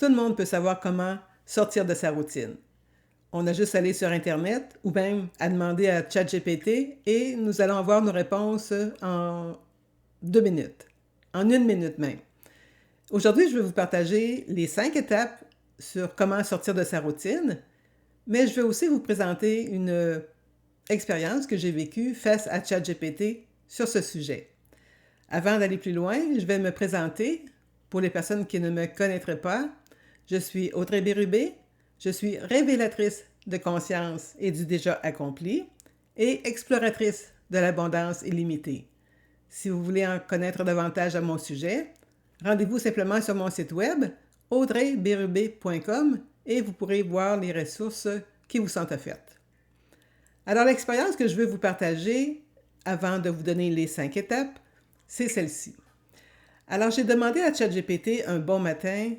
Tout le monde peut savoir comment sortir de sa routine. On a juste à aller sur Internet ou même à demander à ChatGPT et nous allons avoir nos réponses en 2 minutes, en 1 minute même. Aujourd'hui, je vais vous partager les 5 étapes sur comment sortir de sa routine, mais je vais aussi vous présenter une expérience que j'ai vécue face à ChatGPT sur ce sujet. Avant d'aller plus loin, je vais me présenter. Pour les personnes qui ne me connaîtraient pas, je suis Audrey Bérubé, je suis révélatrice de conscience et du déjà accompli et exploratrice de l'abondance illimitée. Si vous voulez en connaître davantage à mon sujet, rendez-vous simplement sur mon site web audreybérubé.com et vous pourrez voir les ressources qui vous sont offertes. Alors l'expérience que je veux vous partager avant de vous donner les 5 étapes, c'est celle-ci. Alors j'ai demandé à ChatGPT un bon matin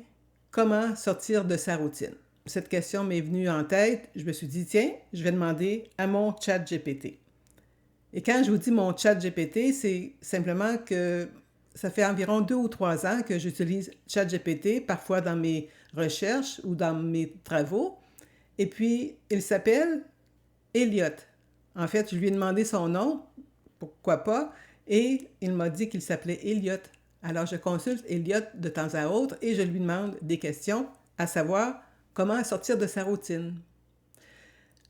comment sortir de sa routine. Cette question m'est venue en tête. Je me suis dit, tiens, je vais demander à mon ChatGPT. Et quand je vous dis mon ChatGPT, c'est simplement que ça fait environ 2 ou 3 ans que j'utilise ChatGPT, parfois dans mes recherches ou dans mes travaux. Et puis, il s'appelle Elliot. En fait, je lui ai demandé son nom, pourquoi pas, et il m'a dit qu'il s'appelait Elliot. Alors, je consulte Elliot de temps à autre et je lui demande des questions, à savoir comment sortir de sa routine.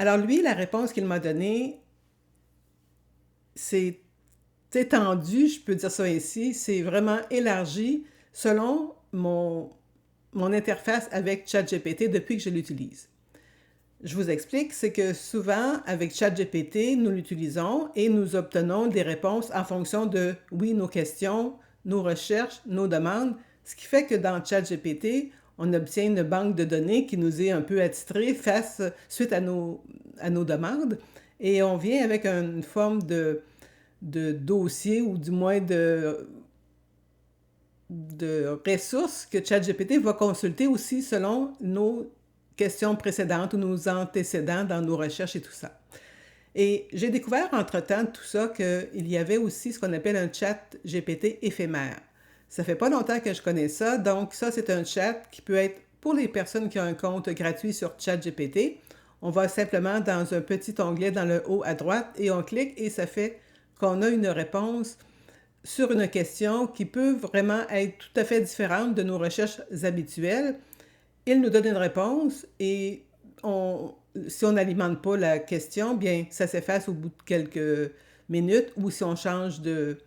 Alors, lui, la réponse qu'il m'a donnée, c'est étendu, je peux dire ça ainsi, c'est vraiment élargi selon mon interface avec ChatGPT depuis que je l'utilise. Je vous explique, c'est que souvent, avec ChatGPT, nous l'utilisons et nous obtenons des réponses en fonction de, oui, nos questions, nos recherches, nos demandes, ce qui fait que dans ChatGPT, on obtient une banque de données qui nous est un peu attitrée suite à nos demandes et on vient avec une forme de dossier ou du moins de ressources que ChatGPT va consulter aussi selon nos questions précédentes ou nos antécédents dans nos recherches et tout ça. Et j'ai découvert entre-temps tout ça qu'il y avait aussi ce qu'on appelle un chat GPT éphémère. Ça fait pas longtemps que je connais ça, donc ça c'est un chat qui peut être pour les personnes qui ont un compte gratuit sur ChatGPT. On va simplement dans un petit onglet dans le haut à droite et on clique et ça fait qu'on a une réponse sur une question qui peut vraiment être tout à fait différente de nos recherches habituelles. Il nous donne une réponse et si on n'alimente pas la question, bien, ça s'efface au bout de quelques minutes ou si on change de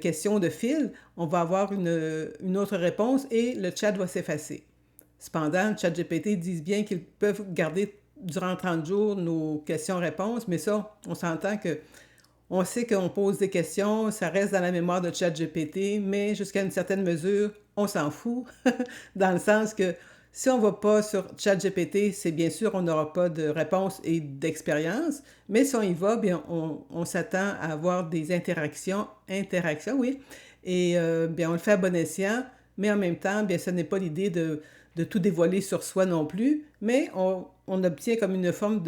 question, de fil, on va avoir une autre réponse et le chat va s'effacer. Cependant, le ChatGPT dit bien qu'ils peuvent garder durant 30 jours nos questions-réponses, mais ça, on s'entend que on sait qu'on pose des questions, ça reste dans la mémoire de ChatGPT, mais jusqu'à une certaine mesure, on s'en fout, dans le sens que si on ne va pas sur ChatGPT, c'est bien sûr, on n'aura pas de réponse et d'expérience, mais si on y va, bien, on s'attend à avoir des interactions, oui, et bien, on le fait à bon escient, mais en même temps, bien, ce n'est pas l'idée de tout dévoiler sur soi non plus, mais on obtient comme une forme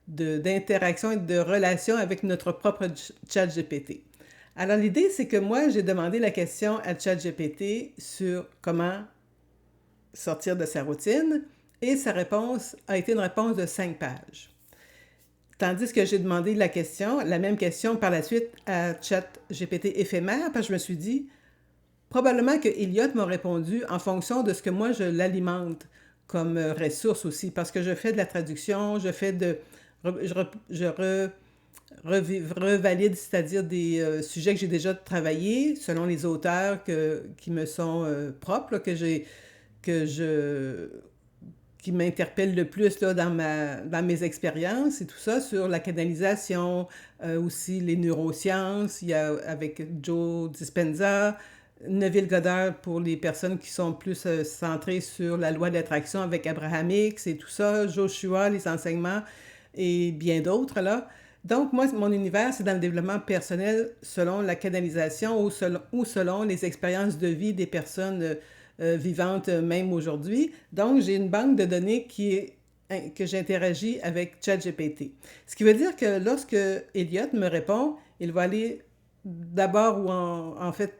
d'interaction et de relation avec notre propre ChatGPT. Alors l'idée, c'est que moi, j'ai demandé la question à ChatGPT sur comment sortir de sa routine et sa réponse a été une réponse de 5 pages. Tandis que j'ai demandé la même question par la suite à ChatGPT éphémère, parce que je me suis dit, probablement que Elliot m'a répondu en fonction de ce que moi je l'alimente comme ressource aussi, parce que je fais de la traduction, je revalide, c'est-à-dire des sujets que j'ai déjà travaillés selon les auteurs qui me sont propres, qui m'interpellent le plus là, dans mes expériences et tout ça, sur la canalisation, aussi les neurosciences, il y a avec Joe Dispenza, Neville Goddard pour les personnes qui sont plus centrées sur la loi de l'attraction avec Abraham Hicks et tout ça, Joshua, les enseignements et bien d'autres là. Donc moi, mon univers, c'est dans le développement personnel selon la canalisation ou selon les expériences de vie des personnes vivantes même aujourd'hui. Donc j'ai une banque de données que j'interagis avec ChatGPT. Ce qui veut dire que lorsque Elliot me répond, il va aller d'abord ou en fait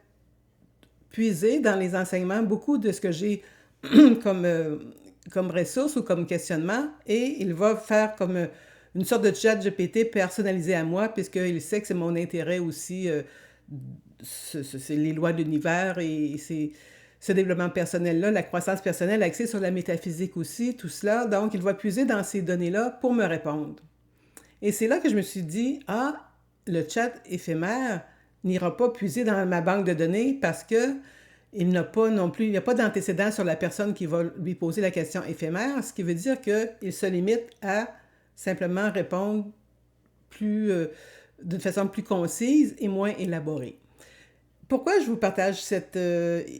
puiser dans les enseignements beaucoup de ce que j'ai comme, comme ressource ou comme questionnement et il va faire comme une sorte de chat GPT personnalisé à moi puisqu'il sait que c'est mon intérêt aussi, c'est les lois de l'univers et c'est ce développement personnel-là, la croissance personnelle axée sur la métaphysique aussi, tout cela. Donc, il va puiser dans ces données-là pour me répondre. Et c'est là que je me suis dit, ah, le chat éphémère n'ira pas puiser dans ma banque de données parce que il n'a pas non plus, il n'y a pas d'antécédent sur la personne qui va lui poser la question éphémère, ce qui veut dire qu'il se limite à simplement répondre plus, d'une façon plus concise et moins élaborée. Pourquoi je vous partage cette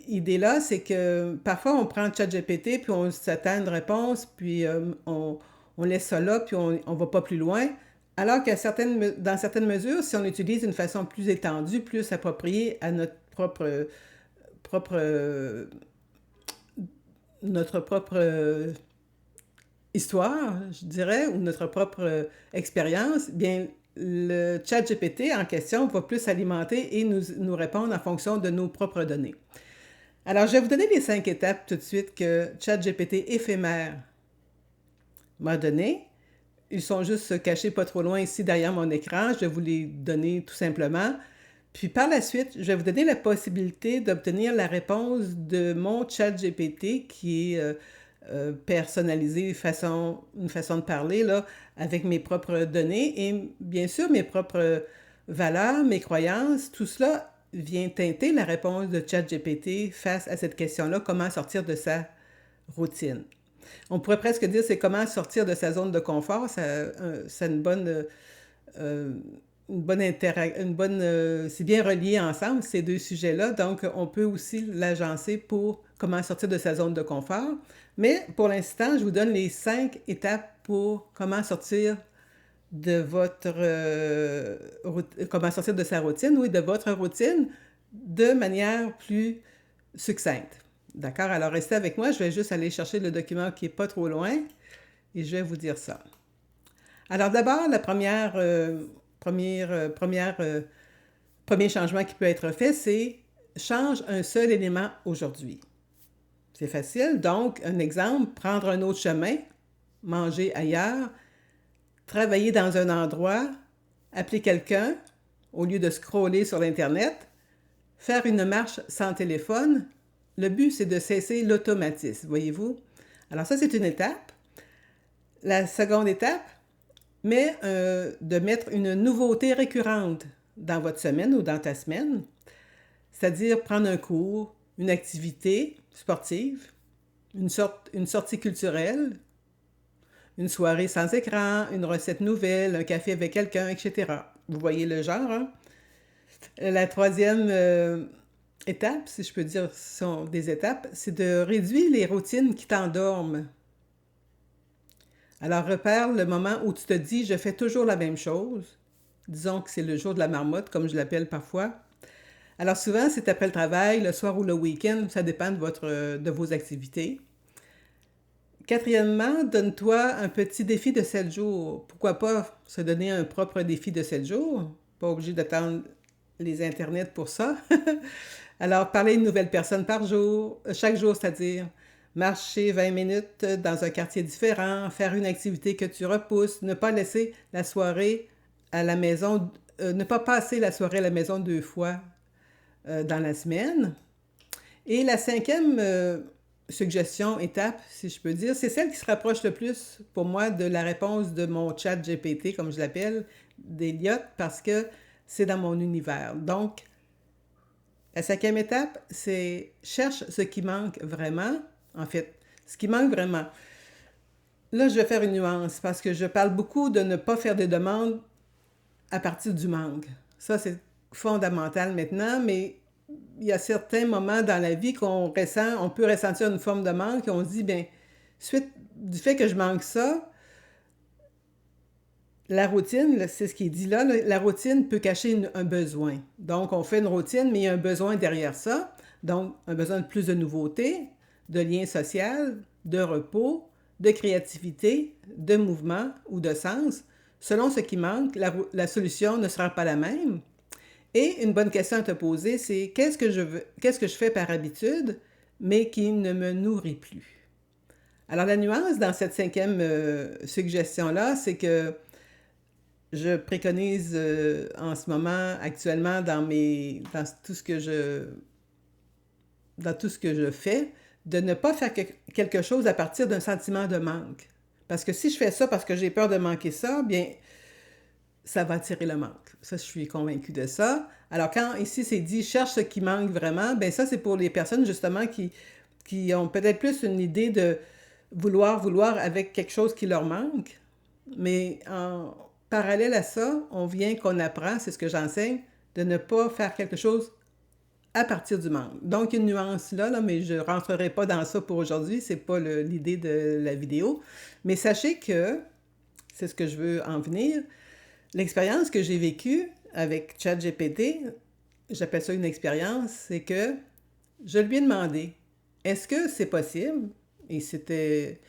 idée-là, c'est que parfois on prend ChatGPT puis on s'attend à une réponse, puis on laisse ça là, puis on ne va pas plus loin. Alors que dans certaines mesures, si on l'utilise d'une façon plus étendue, plus appropriée à propre, notre propre histoire, je dirais, ou notre propre expérience, bien, le chat GPT en question va plus alimenter et nous répondre en fonction de nos propres données. Alors, je vais vous donner les 5 étapes tout de suite que ChatGPT éphémère m'a donné. Ils sont juste cachés pas trop loin ici derrière mon écran. Je vais vous les donner tout simplement. Puis par la suite, je vais vous donner la possibilité d'obtenir la réponse de mon ChatGPT qui est personnalisé, une façon de parler, là, avec mes propres données et bien sûr mes propres valeurs, mes croyances, tout cela vient teinter la réponse de ChatGPT face à cette question-là, comment sortir de sa routine. On pourrait presque dire c'est comment sortir de sa zone de confort, c'est c'est bien relié ensemble ces deux sujets-là, donc on peut aussi l'agencer pour comment sortir de sa zone de confort. Mais pour l'instant, je vous donne les 5 étapes pour comment sortir de comment sortir de sa routine, oui, de votre routine, de manière plus succincte. D'accord? Alors restez avec moi, je vais juste aller chercher le document qui n'est pas trop loin et je vais vous dire ça. Alors d'abord, premier changement qui peut être fait, c'est change un seul élément aujourd'hui. C'est facile. Donc, un exemple, prendre un autre chemin, manger ailleurs, travailler dans un endroit, appeler quelqu'un au lieu de scroller sur l'Internet, faire une marche sans téléphone. Le but, c'est de cesser l'automatisme, voyez-vous? Alors ça, c'est une étape. La seconde étape, de mettre une nouveauté récurrente dans votre semaine ou dans ta semaine, c'est-à-dire prendre un cours, une activité sportive, une sortie culturelle, une soirée sans écran, une recette nouvelle, un café avec quelqu'un, etc. Vous voyez le genre, hein? La troisième étape, si je peux dire, sont des étapes, c'est de réduire les routines qui t'endorment. Alors, repère le moment où tu te dis « je fais toujours la même chose ». Disons que c'est le jour de la marmotte, comme je l'appelle parfois. Alors souvent, c'est après le travail, le soir ou le week-end, ça dépend de vos activités. Quatrièmement, donne-toi un petit défi de 7 jours. Pourquoi pas se donner un propre défi de 7 jours? Pas obligé d'attendre les internets pour ça. Alors, parler à une nouvelle personne par jour, chaque jour, c'est-à-dire marcher 20 minutes dans un quartier différent, faire une activité que tu repousses, ne pas laisser la soirée à la maison, ne pas passer la soirée à la maison 2 fois dans la semaine. Et la cinquième suggestion, étape, si je peux dire, c'est celle qui se rapproche le plus pour moi de la réponse de mon chat GPT, comme je l'appelle, d'Eliott, parce que c'est dans mon univers. Donc, la cinquième étape, c'est cherche ce qui manque vraiment. En fait, ce qui manque vraiment. Là, je vais faire une nuance parce que je parle beaucoup de ne pas faire des demandes à partir du manque. Ça, c'est fondamental maintenant, mais il y a certains moments dans la vie on peut ressentir une forme de manque et on se dit, bien, suite du fait que je manque ça, la routine, c'est ce qui est dit là, la routine peut cacher un besoin. Donc, on fait une routine, mais il y a un besoin derrière ça. Donc, un besoin de plus de nouveautés, de lien social, de repos, de créativité, de mouvement ou de sens. Selon ce qui manque, la solution ne sera pas la même. Et une bonne question à te poser, c'est qu'est-ce que je fais par habitude mais qui ne me nourrit plus. Alors la nuance dans cette cinquième suggestion-là, c'est que je préconise en ce moment, actuellement, dans tout ce que je fais, de ne pas faire quelque chose à partir d'un sentiment de manque. Parce que si je fais ça parce que j'ai peur de manquer ça, bien, ça va attirer le manque. Ça, je suis convaincue de ça. Alors, quand ici c'est dit cherche ce qui manque vraiment, bien ça, c'est pour les personnes justement qui ont peut-être plus une idée de vouloir avec quelque chose qui leur manque. Mais en parallèle à ça, qu'on apprend, c'est ce que j'enseigne, de ne pas faire quelque chose à partir du manque. Donc, une nuance là, mais je ne rentrerai pas dans ça pour aujourd'hui, c'est pas l'idée de la vidéo. Mais sachez que, c'est ce que je veux en venir, l'expérience que j'ai vécue avec ChatGPT, j'appelle ça une expérience, c'est que je lui ai demandé, est-ce que c'est possible, et c'était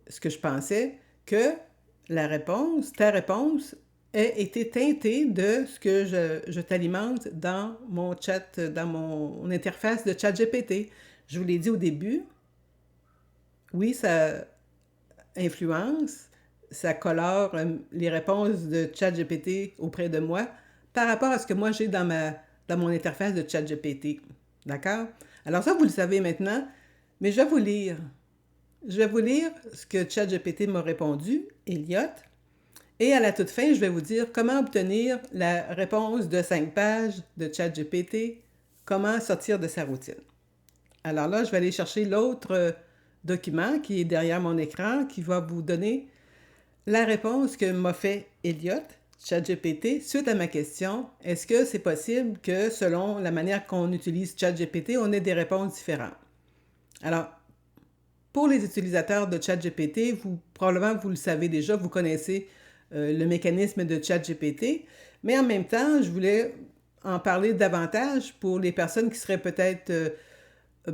ce que je pensais, que ta réponse ait été teintée de ce que je t'alimente dans mon chat, dans mon interface de ChatGPT. Je vous l'ai dit au début, oui, ça influence, ça colore les réponses de ChatGPT auprès de moi par rapport à ce que moi j'ai dans mon interface de ChatGPT. D'accord? Alors ça, vous le savez maintenant, mais je vais vous lire. Je vais vous lire ce que ChatGPT m'a répondu, Elliot, et à la toute fin, je vais vous dire comment obtenir la réponse de 5 pages de ChatGPT, comment sortir de sa routine. Alors là, je vais aller chercher l'autre document qui est derrière mon écran qui va vous donner la réponse que m'a fait Elliot, ChatGPT, suite à ma question, est-ce que c'est possible que selon la manière qu'on utilise ChatGPT, on ait des réponses différentes? Alors, pour les utilisateurs de ChatGPT, probablement vous le savez déjà, vous connaissez le mécanisme de ChatGPT, mais en même temps, je voulais en parler davantage pour les personnes qui seraient peut-être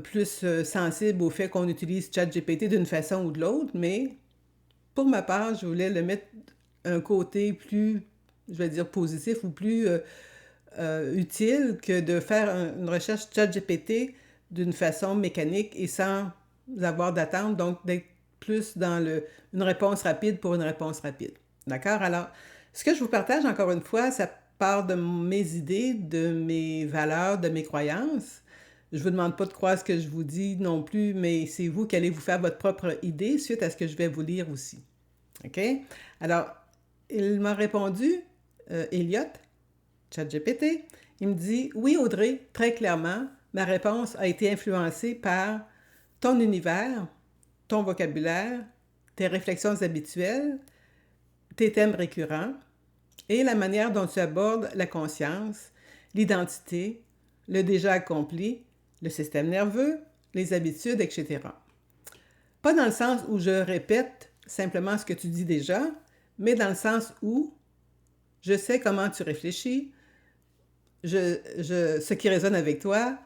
plus sensibles au fait qu'on utilise ChatGPT d'une façon ou de l'autre, mais pour ma part, je voulais le mettre un côté plus, je vais dire, positif ou plus utile que de faire une recherche ChatGPT d'une façon mécanique et sans avoir d'attente, donc d'être plus dans une réponse rapide pour une réponse rapide. D'accord? Alors, ce que je vous partage, encore une fois, ça part de mes idées, de mes valeurs, de mes croyances. Je ne vous demande pas de croire ce que je vous dis non plus, mais c'est vous qui allez vous faire votre propre idée suite à ce que je vais vous lire aussi. OK? Alors, il m'a répondu, Elliot, ChatGPT, il me dit « Oui, Audrey, très clairement, ma réponse a été influencée par ton univers, ton vocabulaire, tes réflexions habituelles, tes thèmes récurrents et la manière dont tu abordes la conscience, l'identité, le déjà accompli, le système nerveux, les habitudes, etc. Pas dans le sens où je répète simplement ce que tu dis déjà, mais dans le sens où je sais comment tu réfléchis, ce qui résonne avec toi,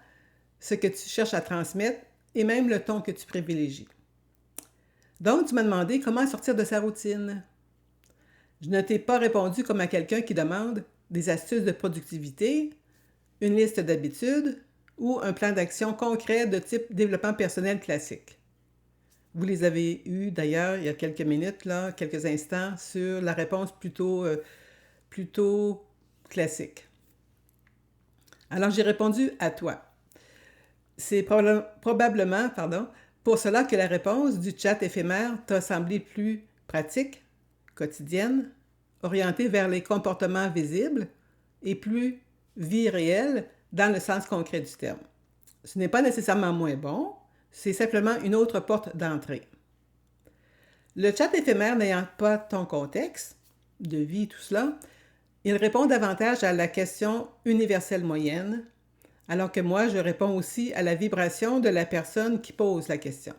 ce que tu cherches à transmettre et même le ton que tu privilégies. Donc, tu m'as demandé comment sortir de sa routine. Je ne t'ai pas répondu comme à quelqu'un qui demande des astuces de productivité, une liste d'habitudes ou un plan d'action concret de type développement personnel classique. Vous les avez eus d'ailleurs il y a quelques minutes, là, quelques instants, sur la réponse plutôt classique. Alors j'ai répondu à toi. C'est probablement pour cela que la réponse du chat éphémère t'a semblé plus pratique, quotidienne, orientée vers les comportements visibles et plus vie réelle dans le sens concret du terme. Ce n'est pas nécessairement moins bon, c'est simplement une autre porte d'entrée. Le chat éphémère n'ayant pas ton contexte de vie, tout cela, il répond davantage à la question universelle moyenne, alors que moi, je réponds aussi à la vibration de la personne qui pose la question.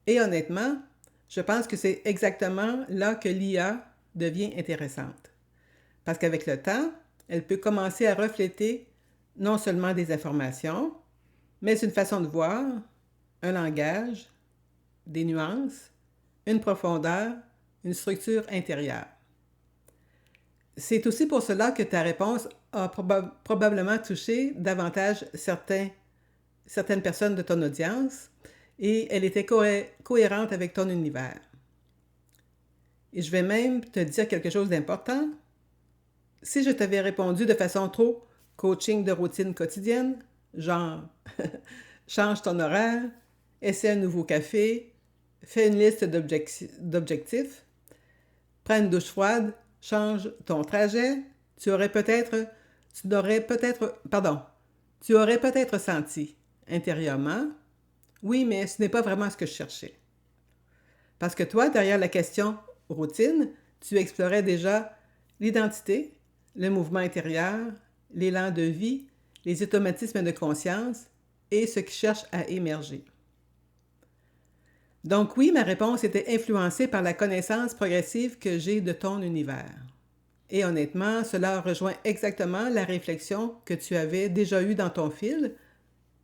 Et honnêtement, je pense que c'est exactement là que l'IA devient intéressante. Parce qu'avec le temps, elle peut commencer à refléter non seulement des informations, mais une façon de voir, un langage, des nuances, une profondeur, une structure intérieure. C'est aussi pour cela que ta réponse a probablement touché davantage certains certaines personnes de ton audience et elle était cohérente avec ton univers. Et je vais même te dire quelque chose d'important. Si je t'avais répondu de façon trop coaching de routine quotidienne, genre change ton horaire, essaie un nouveau café, fais une liste d'objectifs, prends une douche froide, change ton trajet, tu aurais peut-être senti intérieurement, oui, mais ce n'est pas vraiment ce que je cherchais. Parce que toi, derrière la question routine, tu explorais déjà l'identité, le mouvement intérieur, l'élan de vie, les automatismes de conscience et ce qui cherche à émerger. Donc oui, ma réponse était influencée par la connaissance progressive que j'ai de ton univers. Et honnêtement, cela rejoint exactement la réflexion que tu avais déjà eue dans ton fil,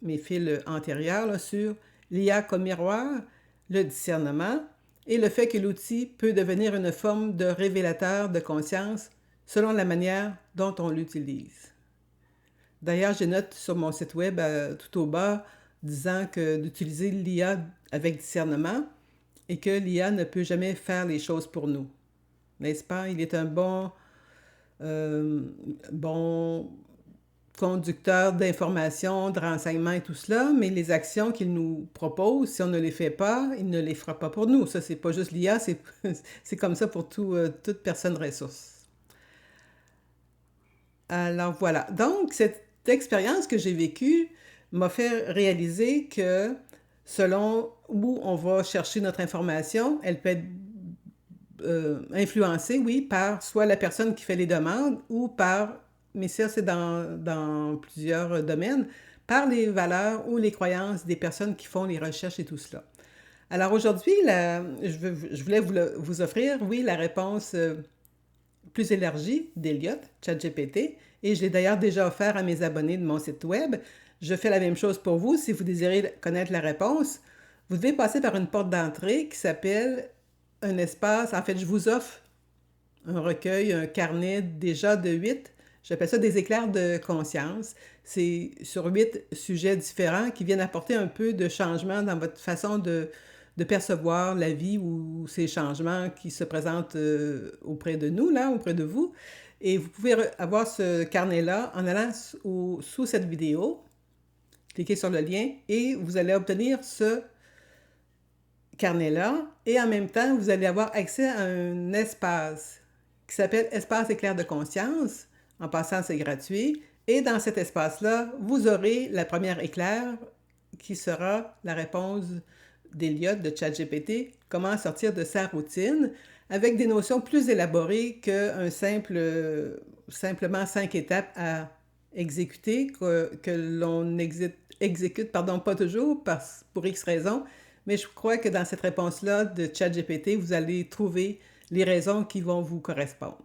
mes fils antérieurs, là, sur l'IA comme miroir, le discernement et le fait que l'outil peut devenir une forme de révélateur de conscience selon la manière dont on l'utilise. D'ailleurs, j'ai note sur mon site web tout au bas disant que d'utiliser l'IA avec discernement et que l'IA ne peut jamais faire les choses pour nous. N'est-ce pas? Il est un bon conducteur d'informations, de renseignements et tout cela, mais les actions qu'il nous propose, si on ne les fait pas, il ne les fera pas pour nous. Ça, c'est pas juste l'IA, c'est comme ça pour toute personne ressource. Alors voilà. Donc, cette expérience que j'ai vécue m'a fait réaliser que selon où on va chercher notre information, elle peut être influencée, oui, par soit la personne qui fait les demandes ou par, mais ça c'est dans plusieurs domaines, par les valeurs ou les croyances des personnes qui font les recherches et tout cela. Alors aujourd'hui, je voulais vous offrir, oui, la réponse plus élargie d'Eliott, ChatGPT, et je l'ai d'ailleurs déjà offert à mes abonnés de mon site web. Je fais la même chose pour vous si vous désirez connaître la réponse. Vous devez passer par une porte d'entrée qui s'appelle un espace. En fait, je vous offre un recueil, un carnet déjà de 8. J'appelle ça des éclairs de conscience. C'est sur 8 sujets différents qui viennent apporter un peu de changement dans votre façon de percevoir la vie ou ces changements qui se présentent auprès de nous, là, auprès de vous. Et vous pouvez avoir ce carnet-là en allant sous cette vidéo. Cliquez sur le lien et vous allez obtenir ce carnet-là. Et en même temps, vous allez avoir accès à un espace qui s'appelle Espace éclair de conscience. En passant, c'est gratuit. Et dans cet espace-là, vous aurez la première éclair qui sera la réponse d'Eliott de ChatGPT, comment sortir de sa routine, avec des notions plus élaborées qu'un simplement 5 étapes à exécuter, que l'on exécute, pas toujours pour X raisons, mais je crois que dans cette réponse-là de ChatGPT, vous allez trouver les raisons qui vont vous correspondre.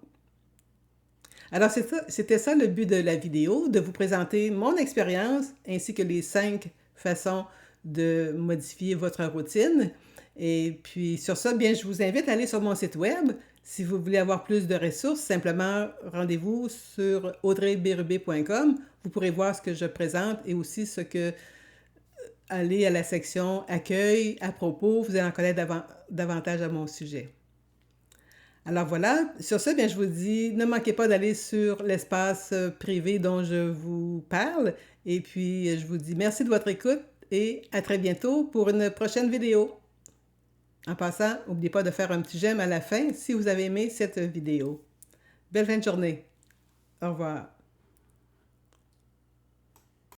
Alors, c'était ça le but de la vidéo, de vous présenter mon expérience ainsi que les 5 façons de modifier votre routine. Et puis, sur ça, bien, je vous invite à aller sur mon site web. Si vous voulez avoir plus de ressources, simplement rendez-vous sur audreybérubé.com. Vous pourrez voir ce que je présente et aussi aller à la section accueil à propos. Vous allez en connaître davantage à mon sujet. Alors voilà, sur ce, bien, je vous dis, ne manquez pas d'aller sur l'espace privé dont je vous parle. Et puis, je vous dis merci de votre écoute et à très bientôt pour une prochaine vidéo. En passant, n'oubliez pas de faire un petit j'aime à la fin si vous avez aimé cette vidéo. Belle fin de journée. Au revoir.